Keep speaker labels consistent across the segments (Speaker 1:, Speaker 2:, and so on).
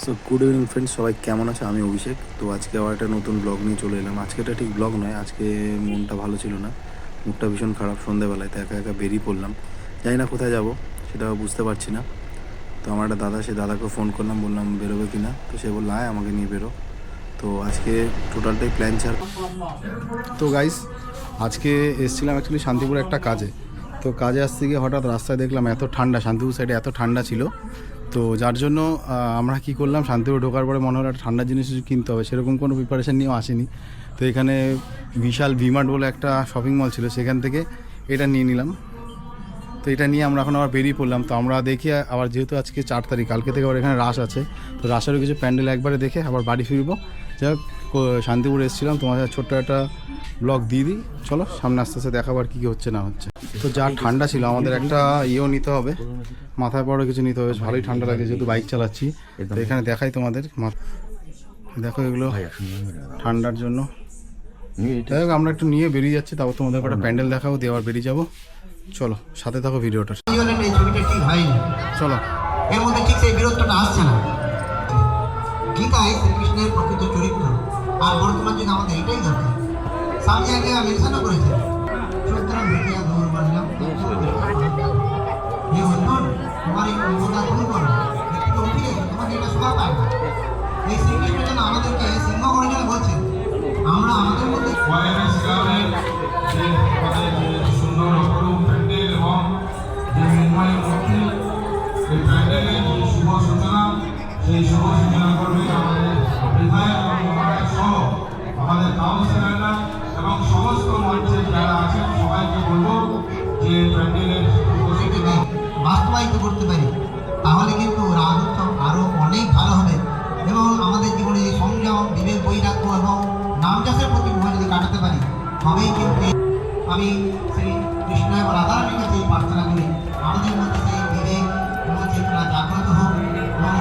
Speaker 1: So good evening friends, সবাই কেমন আছে? আমি অভিষেক। তো আজকে আবার একটা নতুন ব্লগ নিয়ে চলে এলাম। আজকে এটা ঠিক ব্লগ নয়, আজকে মনটা ভালো ছিল না, মুডটা ভীষণ খারাপ। সন্ধ্যেবেলায় তো একা একা বেরিয়ে পড়লাম, জানি না কোথায় যাব, সেটা বুঝতে পারছি না। তো আমার একটা দাদা, সে দাদাকে ফোন করলাম, বললাম বেরোবে কি না। তো সে বললো আয় আমাকে নিয়ে বেরো। তো আজকে টোটালটাই প্ল্যান ছাড়। তো গাইস, আজকে এসেছিলাম অ্যাকচুয়ালি শান্তিপুরে একটা কাজে। তো কাজে আসতে গিয়ে হঠাৎ রাস্তায় দেখলাম এত ঠান্ডা, শান্তিপুর সাইডে এত ঠান্ডা ছিল। তো যার জন্য আমরা কি করলাম, শান্তিপুর ঢোকার পরে মনে হলো একটা ঠান্ডার জিনিস কিছু কিনতে হবে, সেরকম কোনো প্রিপারেশান নিয়েও আসিনি। তো এখানে বিশাল ভিমার্ট বলে একটা শপিং মল ছিল, সেখান থেকে এটা নিয়ে নিলাম। তো এটা নিয়ে আমরা এখন আবার বেরিয়ে পড়লাম। তো আমরা দেখি আবার, যেহেতু আজকে 4 তারিখ, কালকে থেকে আবার এখানে রাশ আছে, তো রাশেরও কিছু প্যান্ডেল একবারে দেখে আবার বাড়ি ফিরবো। যাই হোক, শান্তিপুর এসেছিলাম, তোমাদের ছোট্ট একটা ব্লগ দিয়ে দিই। চলো সামনে আস্তে আস্তে দেখাবার কী কী হচ্ছে না হচ্ছে। তো যা ঠান্ডা ছিল, আমাদের একটা ইয়েও নিতে হবে, মাথায় পড়ে কিছু নিতে হবে, ভালোই ঠান্ডা লাগে যেহেতু বাইক চালাচ্ছি। তো এখানে দেখাই তোমাদের, দেখো এগুলো ঠান্ডার জন্য। যাই হোক, আমরা একটু নিয়ে বেরিয়ে যাচ্ছি, তারপর তোমাদের একটা প্যান্ডেল দেখাবো, দিয়ে আবার বেরিয়ে যাবো। চলো সাথে থাকো ভিডিওটা।
Speaker 2: এই ছবিটা ঠিক হয়নি,
Speaker 1: চলো।
Speaker 2: এর মধ্যে ঠিক সেই বীরত্বটা আসছে না। গীতায় শ্রীকৃষ্ণের প্রকৃত চরিত্র আর বর্তমান যুগে আমাদের এটাই দরকার। স্বামী আগে মেনশনও করেছেন, সুতরাং ভিডিয়া দূর করলাম হে অর্জুন, তোমার এই অঙ্গটা দূর করো, একটু উঠিয়ে তোমাকে এটা শোভা পায় না। এই শ্রীকৃষ্ণ যেন আমাদেরকে সিংহ করে যেন বলছেন, আমরা আমাদের মধ্যে সুন্দর অপরূপ প্যান্ডেল এবং যে মৃন্ময় মূর্তি, এই প্যান্ডেলের যে শুভ সূচনা, সেই শুভ সূচনা করবে আমাদের বিধায়ক এবং মহারাজ সহ আমাদের কাউন্সিলররা এবং সমস্ত মঞ্চে যারা আছেন সবাইকে বলবো যে প্যান্ডেলের উপস্থিতি বাস্তবায়িত করতে পারি, তাহলে কিন্তু রাজ উৎসব আরও অনেক ভালো হবে এবং আমাদের জীবনে যে সংযম, বিবেক, বৈরাগ্য এবং নাম চাষের প্রতি মোহ যদি কাটাতে পারি, তবেই কিন্তু আমি শ্রী কৃষ্ণ এবং রাধারানীর কাছে প্রার্থনা করি আমাদের মধ্যে সেই বিবেক এবং চেতনা জাগ্রত হোক এবং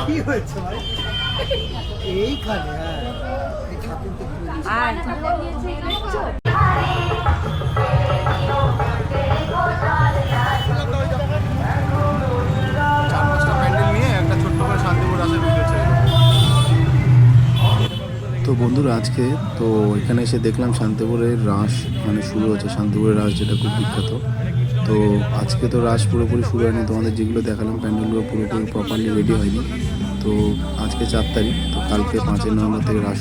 Speaker 3: কি হয়েছে ভাই? এইখানে হ্যাঁ এই ঠাকুর তো
Speaker 1: চার পাঁচটা প্যান্ডেল নিয়ে একটা ছোট্ট করে শান্তিপুর রাসের ভিডিও ছেড়ে দেবো। তো বন্ধুরা আজকে তো এখানে এসে দেখলাম শান্তিপুরের রাস মানে শুরু হচ্ছে, শান্তিপুরের রাস যেটা খুব বিখ্যাত। তো আজকে তো রাস পুরোপুরি শুরু হয়নি, তোমাদের যেগুলো দেখালাম প্যান্ডেলগুলো পুরোপুরি প্রপারলি রেডি হয়নি। তো আজকে 4 তারিখ, তো কালকে 5 নভেম্বর থেকে রাস